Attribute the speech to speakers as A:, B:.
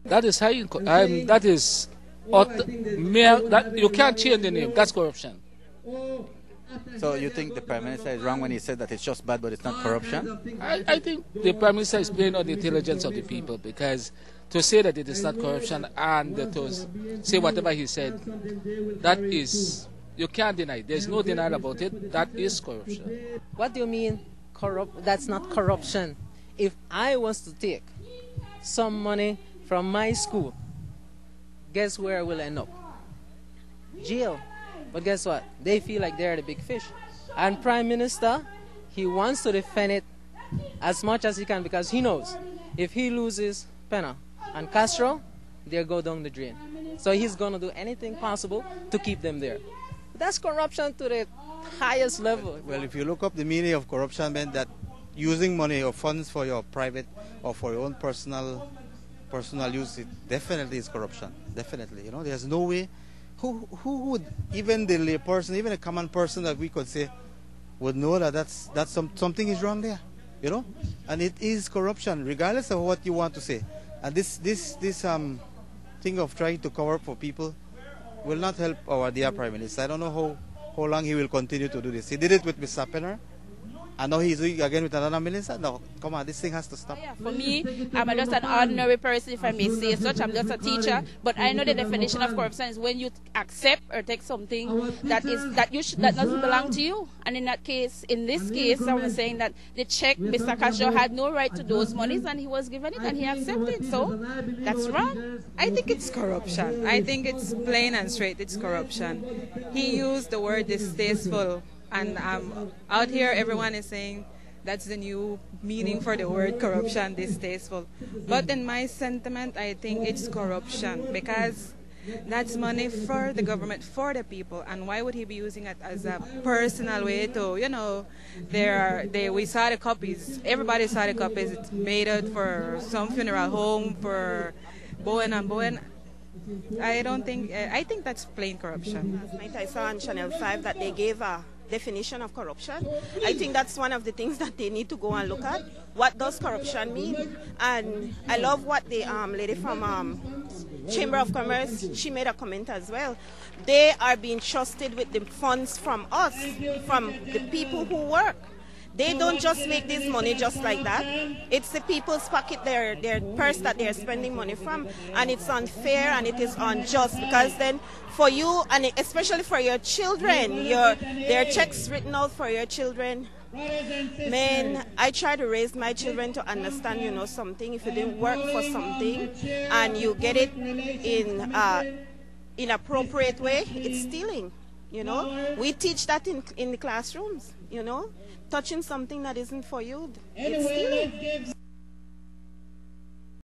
A: That is high. That is that you can't change the name. That's corruption.
B: So you think the Prime Minister is wrong when he said that it's just bad, but it's not corruption?
A: I think the Prime Minister is playing on the intelligence of the people, because to say that it is not corruption and to say whatever he said, that is, you can't deny. There's no denial about it. That is corruption.
C: What do you mean corrupt? That's not corruption. If I was to take some money from my school, guess where I will end up? Jail. But guess what? They feel like they're the big fish. And Prime Minister, he wants to defend it as much as he can, because he knows if he loses Pena and Castro, they'll go down the drain. So he's going to do anything possible to keep them there. That's corruption to the highest level.
D: Well, if you look up the meaning of corruption, meant that using money or funds for your private or for your own personal use, it definitely is corruption. Definitely, you know, there's no way. Who would, even the lay person, even a common person that we could say, would know that something is wrong there, you know, and it is corruption, regardless of what you want to say. And this thing of trying to cover up for people will not help our dear Prime Minister. I don't know how long he will continue to do this. He did it with Mr. Penner, and now he's doing it again with another minister. No, come on, this thing has to stop.
E: Yeah, for me, I'm just an ordinary person, if I may say such. I'm just a teacher, but I know the definition of corruption is when you accept or take something that doesn't belong to you. And in this case, I was saying that the check, Mr. Castro had no right to those monies, and he was given it, and he accepted. So that's wrong.
F: I think it's corruption. I think it's plain and straight. It's corruption. He used the word distasteful. And out here, everyone is saying that's the new meaning for the word corruption, distasteful. But in my sentiment, I think it's corruption, because that's money for the government, for the people. And why would he be using it as a personal way to, you know, we saw the copies. Everybody saw the copies. It's made out for some funeral home, for Bowen and Bowen. I think that's plain corruption.
G: Last night I saw on Channel 5 that they gave a definition of corruption. I think that's one of the things that they need to go and look at. What does corruption mean? And I love what the lady from Chamber of Commerce, she made a comment as well. They are being trusted with the funds from us, from the people who work. They don't just make this money just like that. It's the people's pocket, their purse that they're spending money from. And it's unfair and it is unjust, because then for you, and especially for your children, there are checks written out for your children. Man, I try to raise my children to understand, you know, something. If you didn't work for something and you get it in inappropriate way, it's stealing. You know, we teach that in the classrooms, you know, touching something that isn't for you, it's stealing.